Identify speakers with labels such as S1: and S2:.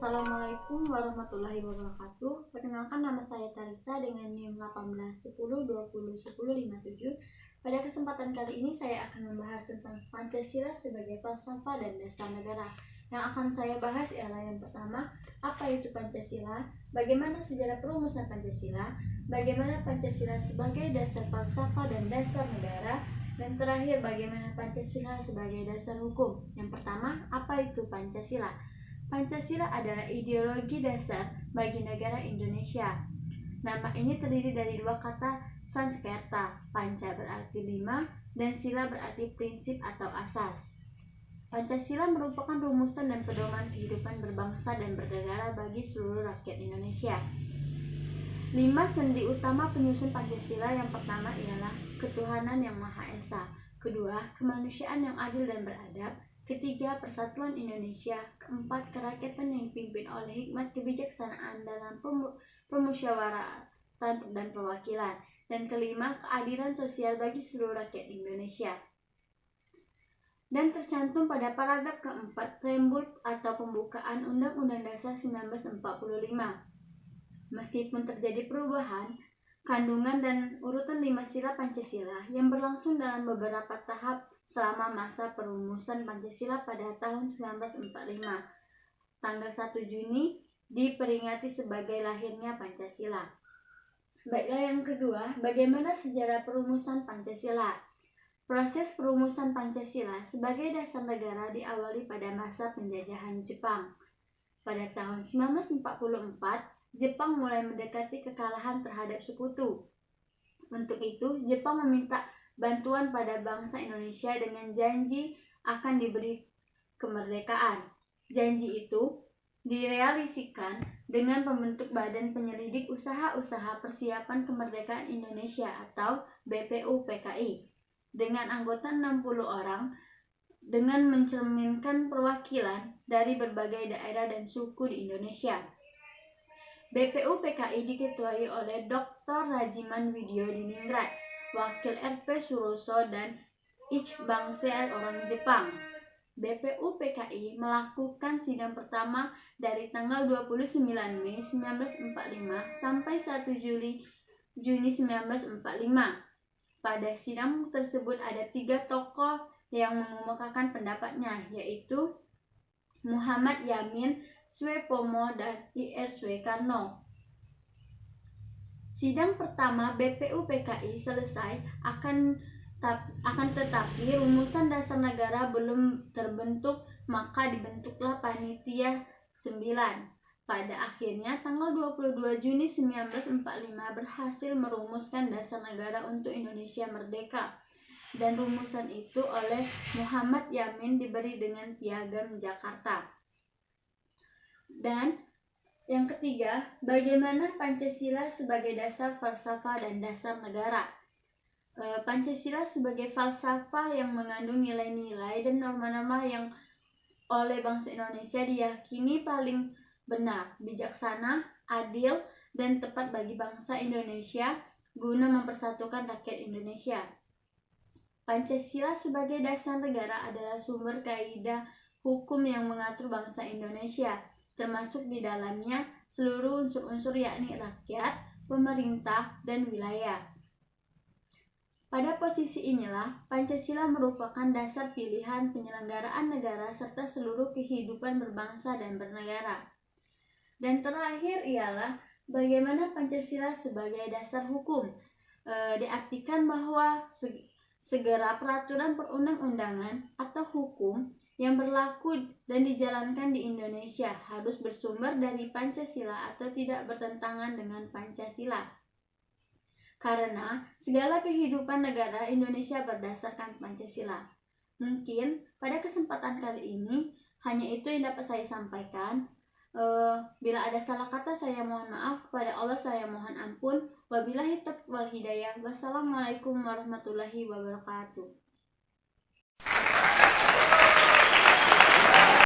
S1: Assalamualaikum warahmatullahi wabarakatuh. Perkenalkan, nama saya Tarisa dengan NIM 1810201057. Pada kesempatan kali ini saya akan membahas tentang Pancasila sebagai falsafah dan dasar negara. Yang akan saya bahas ialah yang pertama, apa itu Pancasila, bagaimana sejarah perumusan Pancasila, bagaimana Pancasila sebagai dasar falsafah dan dasar negara, dan terakhir bagaimana Pancasila sebagai dasar hukum. Yang pertama, apa itu Pancasila? Pancasila adalah ideologi dasar bagi negara Indonesia. Nama ini terdiri dari dua kata Sanskerta. Panca berarti lima dan sila berarti prinsip atau asas. Pancasila merupakan rumusan dan pedoman kehidupan berbangsa dan bernegara bagi seluruh rakyat Indonesia. 5 sendi utama penyusun Pancasila. Yang pertama ialah ketuhanan yang Maha Esa. Kedua, kemanusiaan yang adil dan beradab. Ketiga, persatuan Indonesia. Keempat, kerakyatan yang dipimpin oleh hikmat kebijaksanaan dalam permusyawaratan dan perwakilan. Dan kelima, keadilan sosial bagi seluruh rakyat Indonesia. Dan tercantum pada paragraf keempat preambul atau pembukaan Undang-Undang Dasar 1945. Meskipun terjadi perubahan kandungan dan urutan 5 sila Pancasila yang berlangsung dalam beberapa tahap selama masa perumusan Pancasila pada tahun 1945. Tanggal 1 Juni diperingati sebagai lahirnya Pancasila. Baiklah, yang kedua, bagaimana sejarah perumusan Pancasila? Proses perumusan Pancasila sebagai dasar negara diawali pada masa penjajahan Jepang. Pada tahun 1944, Jepang mulai mendekati kekalahan terhadap sekutu. Untuk itu, Jepang meminta bantuan pada bangsa Indonesia dengan janji akan diberi kemerdekaan. Janji itu direalisasikan dengan pembentuk Badan Penyelidik Usaha-Usaha Persiapan Kemerdekaan Indonesia atau BPUPKI dengan anggota 60 orang dengan mencerminkan perwakilan dari berbagai daerah dan suku di Indonesia. BPUPKI diketuai oleh Dr. Rajiman Widyodiningrat, Wakil RP Suroso, dan Ich Bangse orang Jepang. BPUPKI melakukan sidang pertama dari tanggal 29 Mei 1945 sampai 1 Juni 1945. Pada sidang tersebut ada 3 tokoh yang mengemukakan pendapatnya, yaitu Muhammad Yamin, Suepomo, dan Ir Soekarno. Sidang pertama BPUPKI selesai, akan tetapi rumusan dasar negara belum terbentuk, maka dibentuklah Panitia 9. Pada akhirnya tanggal 22 Juni 1945 berhasil merumuskan dasar negara untuk Indonesia merdeka. Dan rumusan itu oleh Muhammad Yamin diberi dengan Piagam Jakarta. Dan yang ketiga, bagaimana Pancasila sebagai dasar falsafah dan dasar negara. Pancasila sebagai falsafah yang mengandung nilai-nilai dan norma-norma yang oleh bangsa Indonesia diyakini paling benar, bijaksana, adil, dan tepat bagi bangsa Indonesia guna mempersatukan rakyat Indonesia. Pancasila sebagai dasar negara adalah sumber kaidah hukum yang mengatur bangsa Indonesia, termasuk di dalamnya seluruh unsur-unsur yakni rakyat, pemerintah, dan wilayah. Pada posisi inilah, Pancasila merupakan dasar pilihan penyelenggaraan negara serta seluruh kehidupan berbangsa dan bernegara. Dan terakhir ialah bagaimana Pancasila sebagai dasar hukum. Diartikan bahwa segala peraturan perundang-undangan atau hukum yang berlaku dan dijalankan di Indonesia harus bersumber dari Pancasila atau tidak bertentangan dengan Pancasila. Karena segala kehidupan negara Indonesia berdasarkan Pancasila. Mungkin pada kesempatan kali ini hanya itu yang dapat saya sampaikan. Bila ada salah kata saya mohon maaf, kepada Allah saya mohon ampun. Wabillahi taufiq wal hidayah. Wassalamualaikum warahmatullahi wabarakatuh.